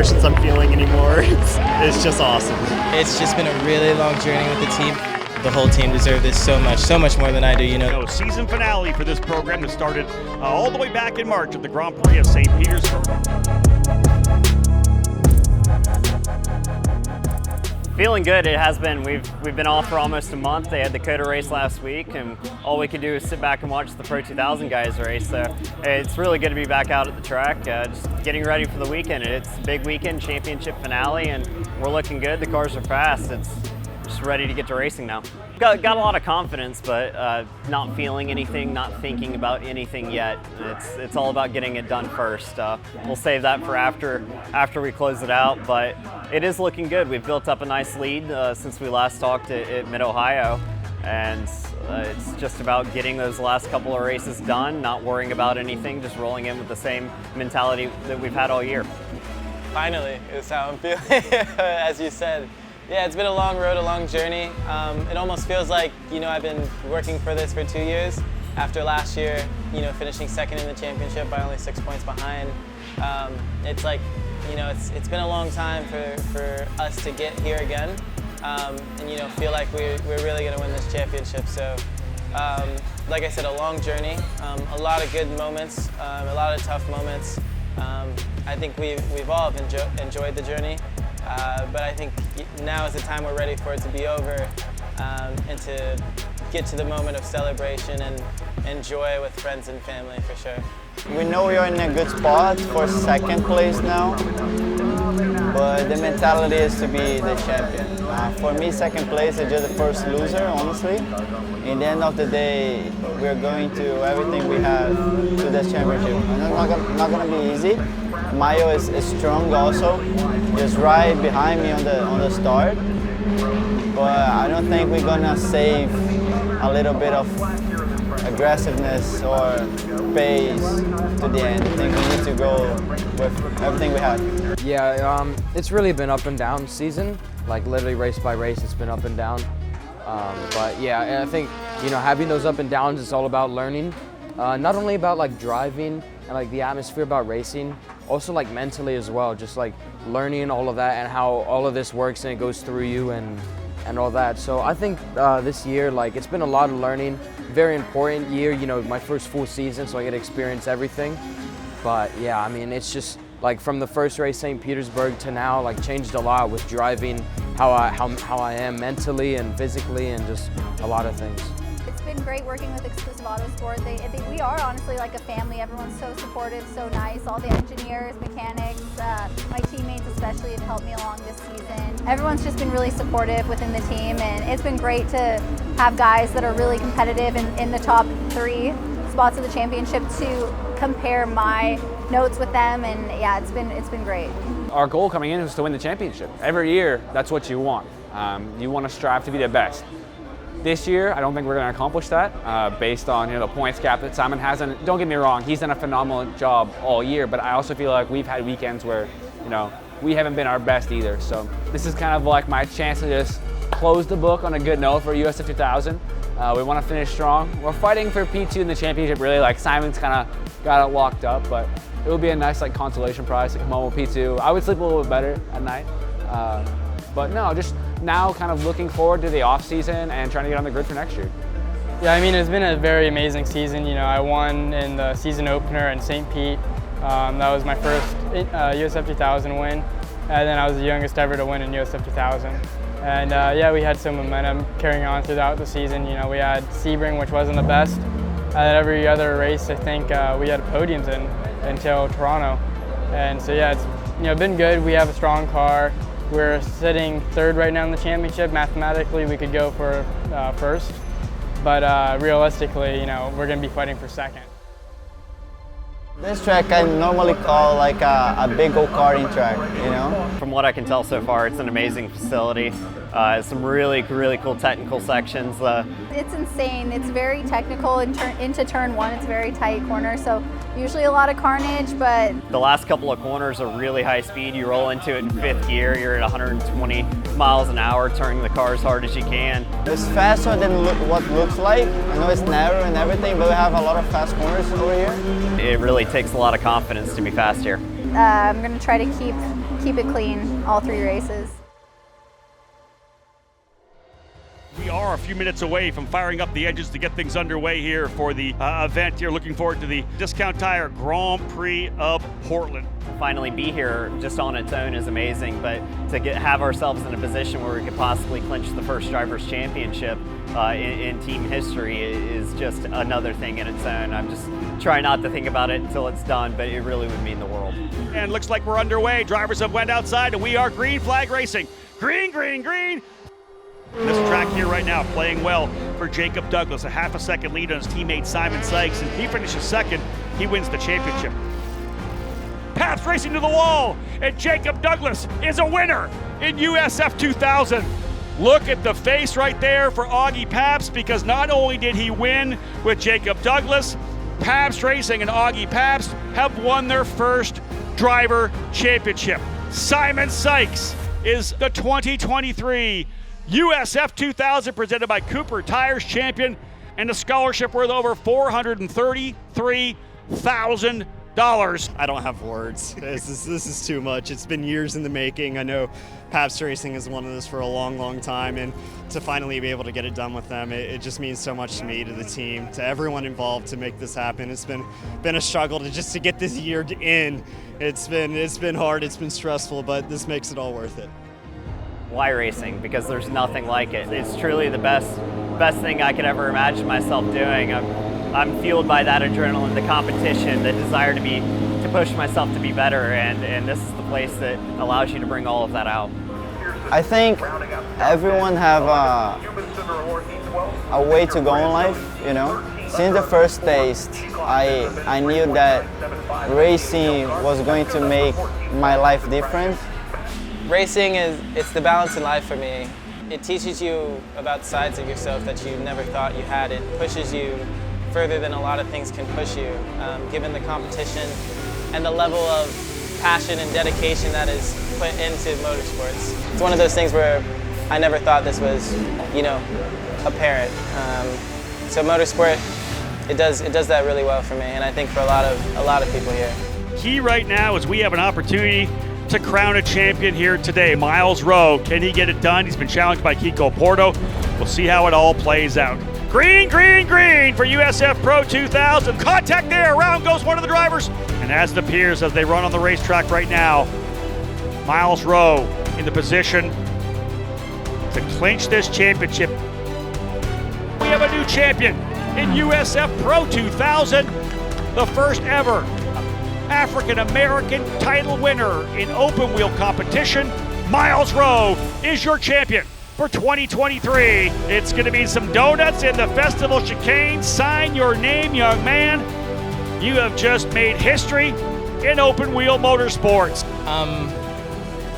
emotions I'm feeling anymore. It's just awesome. It's just been a really long journey with the team. The whole team deserves this so much more than I do, you know. Season finale for this program that started all the way back in March at the Grand Prix of St. Petersburg. Feeling good. It has been. We've been off for almost a month. They had the COTA race last week, and all we could do is sit back and watch the Pro 2000 guys race. So it's really good to be back out at the track, just getting ready for the weekend. It's a big weekend, championship finale, and we're looking good. The cars are fast. It's just ready to get to racing now. Got a lot of confidence, but not feeling anything, not thinking about anything yet. It's all about getting it done first. We'll save that for after we close it out, but it is looking good. We've built up a nice lead since we last talked at Mid-Ohio, and it's just about getting those last couple of races done, not worrying about anything, just rolling in with the same mentality that we've had all year. Finally, is how I'm feeling, as you said. Yeah, it's been a long road, a long journey. It almost feels like, you know, I've been working for this for 2 years. After last year, you know, finishing second in the championship by only 6 points behind. It's like, you know, it's been a long time for us to get here again, and you know, feel like we're really going to win this championship. So, like I said, a long journey, a lot of good moments, a lot of tough moments. I think we've all enjoyed the journey. But I think now is the time we're ready for it to be over, and to get to the moment of celebration and enjoy with friends and family for sure. We know we are in a good spot for second place now, but the mentality is to be the champion. For me, second place is just the first loser, honestly. In the end of the day, we're going to everything we have to this championship. And it's not going to be easy. Mayo is strong also, just right behind me on the start. But I don't think we're going to save a little bit of aggressiveness or pace to the end. I think we need to go with everything we have. Yeah, it's really been up and down season. Like literally race by race, it's been up and down. But yeah, I think, you know, having those up and downs, it's all about learning. Not only about like driving and like the atmosphere about racing, also like mentally as well, just like learning all of that and how all of this works and it goes through you and all that. So I think this year, like, it's been a lot of learning, very important year, you know, my first full season, so I get to experience everything. But yeah, I mean, it's just like from the first race, St. Petersburg, to now, like changed a lot with driving, how I am mentally and physically, and just a lot of things. It's been great working with Exclusive Autosport. We are honestly like a family. Everyone's so supportive, so nice. All the engineers, mechanics, my teammates especially have helped me along this season. Everyone's just been really supportive within the team, and it's been great to have guys that are really competitive in the top 3 spots of the championship to compare my notes with them, and yeah, it's been great. Our goal coming in was to win the championship. Every year, that's what you want. You want to strive to be the best. This year, I don't think we're going to accomplish that based on, you know, the points gap that Simon has. And don't get me wrong, he's done a phenomenal job all year, but I also feel like we've had weekends where, you know, we haven't been our best either. So this is kind of like my chance to just close the book on a good note for USF 2000. We want to finish strong. We're fighting for P2 in the championship, really. Like, Simon's kind of got it locked up, but it would be a nice like consolation prize to come home with P2. I would sleep a little bit better at night. But no, just now kind of looking forward to the off season and trying to get on the grid for next year. Yeah, I mean, it's been a very amazing season. You know, I won in the season opener in St. Pete. That was my first USF 2000 win, and then I was the youngest ever to win in USF 2000. And yeah, we had some momentum carrying on throughout the season. You know, we had Sebring, which wasn't the best. And every other race, I think we had podiums in until Toronto. And so yeah, it's, you know, been good. We have a strong car. We're sitting 3rd right now in the championship. Mathematically, we could go for 1st, but realistically, you know, we're going to be fighting for 2nd. This track I normally call like a big go-karting track, you know? From what I can tell so far, it's an amazing facility. Some really cool technical sections. It's insane. It's very technical. Into turn 1, it's a very tight corner, so usually a lot of carnage, but the last couple of corners are really high speed. You roll into it in 5th gear, you're at 120 miles an hour, turning the car as hard as you can. It's faster than what looks like. I know it's narrow and everything, but we have a lot of fast corners over here. It really takes a lot of confidence to be fast here. I'm going to try to keep it clean all 3 races. We are a few minutes away from firing up the engines to get things underway here for the event here. Looking forward to the Discount Tire Grand Prix of Portland. Finally be here just on its own is amazing, but to have ourselves in a position where we could possibly clinch the first Drivers' Championship in team history is just another thing in its own. I'm just trying not to think about it until it's done, but it really would mean the world. And looks like we're underway. Drivers have went outside and we are green flag racing. Green, green, green. This track here right now playing well for Jacob Douglas, a half a second lead on his teammate Simon Sykes, and he finishes second. He wins the championship. Pabst racing to the wall, and Jacob Douglas is a winner in USF 2000. Look at the face right there for Augie Pabst, because not only did he win with Jacob Douglas, Pabst Racing and Augie Pabst have won their first driver championship. Simon Sykes is the 2023 USF 2000 presented by Cooper Tires champion, and a scholarship worth over $433,000. I don't have words. This is too much. It's been years in the making. I know Pabst Racing has wanted this for a long, long time, and to finally be able to get it done with them, it just means so much to me, to the team, to everyone involved to make this happen. It's been a struggle to get this year in. It's been hard. It's been stressful, but this makes it all worth it. Why racing? Because there's nothing like it. It's truly the best thing I could ever imagine myself doing. I'm fueled by that adrenaline, the competition, the desire to push myself to be better, and this is the place that allows you to bring all of that out. I think everyone have a way to go in life, you know. Since the first taste, I knew that racing was going to make my life different. Racing it's the balance in life for me. It teaches you about sides of yourself that you never thought you had. It pushes you further than a lot of things can push you, given the competition and the level of passion and dedication that is put into motorsports. It's one of those things where I never thought this was, apparent. So motorsport, it does that really well for me, and I think for a lot of people here. Key right now is we have an opportunity to crown a champion here today. Miles Rowe, can he get it done? He's been challenged by Kiko Porto. We'll see how it all plays out. Green, green, green for USF Pro 2000. Contact there, around goes one of the drivers. And as it appears, as they run on the racetrack right now, Miles Rowe in the position to clinch this championship. We have a new champion in USF Pro 2000, the first ever African-American title winner in open wheel competition. Miles Rowe is your champion for 2023. It's going to be some donuts in the festival chicane. Sign your name, young man. You have just made history in open wheel motorsports.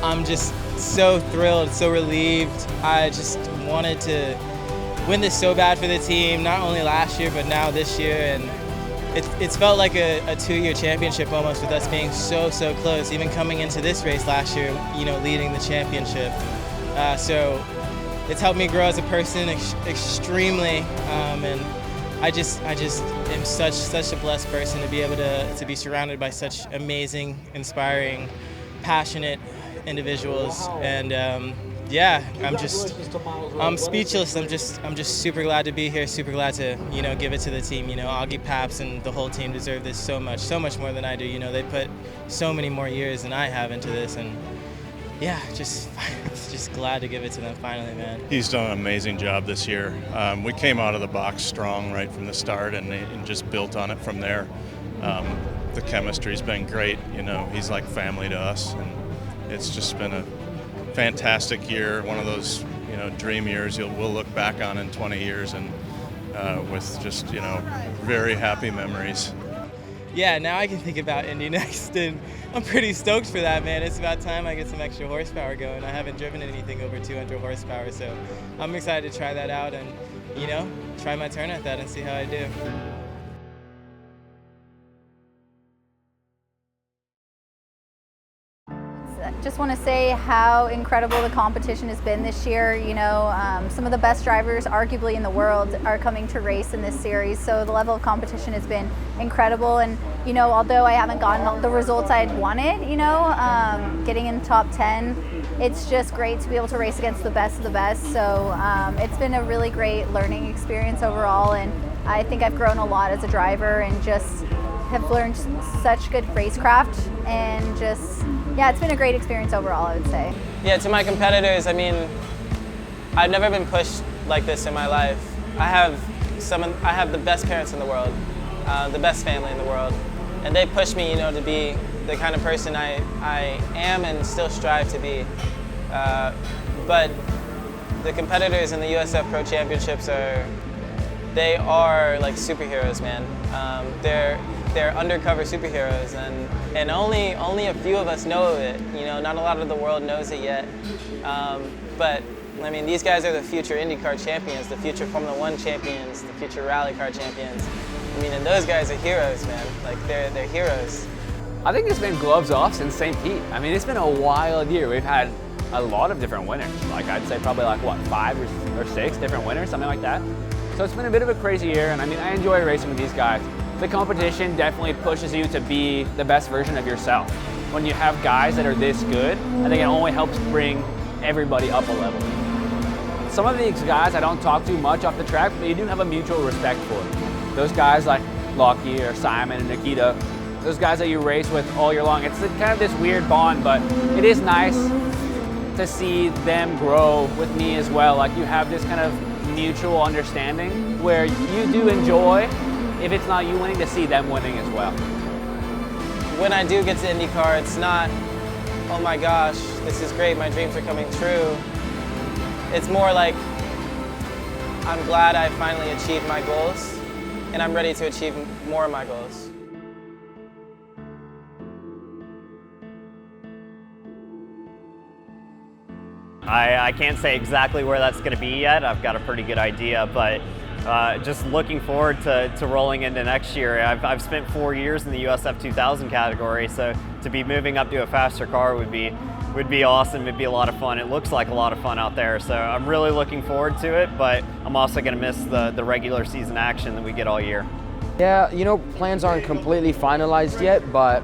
I'm just so thrilled, so relieved. I just wanted to win this so bad for the team, not only last year, but now this year. And it's felt like a 2-year championship almost, with us being so close, even coming into this race last year, leading the championship. So it's helped me grow as a person extremely, and I just am such a blessed person to be able to be surrounded by such amazing, inspiring, passionate individuals. And yeah, I'm speechless. I'm just super glad to be here, super glad to give it to the team. Augie Pabst and the whole team deserve this so much more than I do. They put so many more years than I have into this, and yeah, just glad to give it to them finally, man. He's done an amazing job this year. We came out of the box strong right from the start, and just built on it from there. The chemistry's been great. He's like family to us, and it's just been a fantastic year. One of those dream years we'll look back on in 20 years, and with just very happy memories. Yeah, now I can think about INDY NXT, and I'm pretty stoked for that, man. It's about time I get some extra horsepower going. I haven't driven anything over 200 horsepower, so I'm excited to try that out and, try my turn at that and see how I do. just want to say how incredible the competition has been this year. You know, some of the best drivers arguably in the world are coming to race in this series, so the level of competition has been incredible. And you know, although I haven't gotten the results I'd wanted, you know, getting in the top 10, it's just great to be able to race against the best of the best. So it's been a really great learning experience overall, and I think I've grown a lot as a driver and just have learned such good racecraft, and just, yeah, it's been a great experience overall, I would say. Yeah, to my competitors, I mean, I've never been pushed like this in my life. I have the best parents in the world, the best family in the world, and they push me, you know, to be the kind of person I am and still strive to be. But the competitors in the USF Pro Championships they are like superheroes, man. They're undercover superheroes, and only a few of us know of it. You know, not a lot of the world knows it yet. But I mean, these guys are the future IndyCar champions, the future Formula One champions, the future rally car champions. I mean, and those guys are heroes, man. Like they're heroes. I think it's been gloves off since St. Pete. I mean, it's been a wild year. We've had a lot of different winners. Like I'd say probably like what, 5 or 6 different winners, something like that. So it's been a bit of a crazy year, and I mean, I enjoy racing with these guys. The competition definitely pushes you to be the best version of yourself. When you have guys that are this good, I think it only helps bring everybody up a level. Some of these guys I don't talk too much off the track, but you do have a mutual respect for. Those guys like Lockie or Simon and Nikita, those guys that you race with all year long, it's kind of this weird bond, but it is nice to see them grow with me as well. Like you have this kind of mutual understanding where you do enjoy, if it's not you winning, to see them winning as well. When I do get to IndyCar, it's not, oh my gosh, this is great, my dreams are coming true. It's more like, I'm glad I finally achieved my goals, and I'm ready to achieve more of my goals. I can't say exactly where that's going to be yet. I've got a pretty good idea, but just looking forward to rolling into next year. I've spent 4 years in the USF 2000 category, so to be moving up to a faster car would be awesome. It'd be a lot of fun. It looks like a lot of fun out there, so I'm really looking forward to it, but I'm also going to miss the regular season action that we get all year. Yeah, you know, plans aren't completely finalized yet, but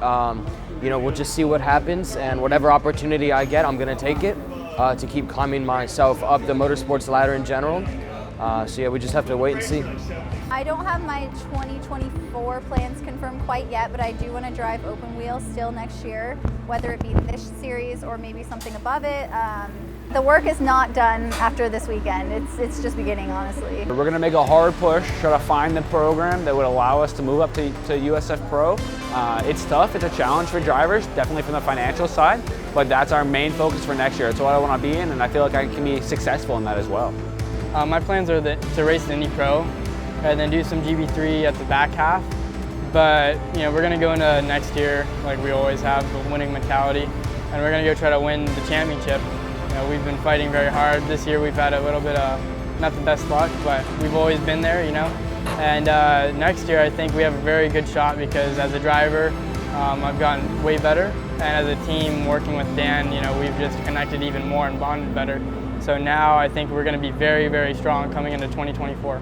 you know, we'll just see what happens, and whatever opportunity I get, I'm going to take it. To keep climbing myself up the motorsports ladder in general. So yeah, we just have to wait and see. I don't have my 2024 plans confirmed quite yet, but I do want to drive open wheel still next year, whether it be this series or maybe something above it. The work is not done after this weekend. It's just beginning, honestly. We're going to make a hard push, try to find the program that would allow us to move up to USF Pro. It's tough, it's a challenge for drivers, definitely from the financial side, but that's our main focus for next year. It's what I want to be in, and I feel like I can be successful in that as well. My plans are to race the Indy Pro and then do some GB3 at the back half. But you know, we're going to go into next year like we always have, the winning mentality, and we're going to go try to win the championship. You know, we've been fighting very hard. This year we've had a little bit of not the best luck, but we've always been there, you know. And next year I think we have a very good shot because as a driver, I've gotten way better, and as a team working with Dan, you know, we've just connected even more and bonded better. So now I think we're going to be very, very strong coming into 2024.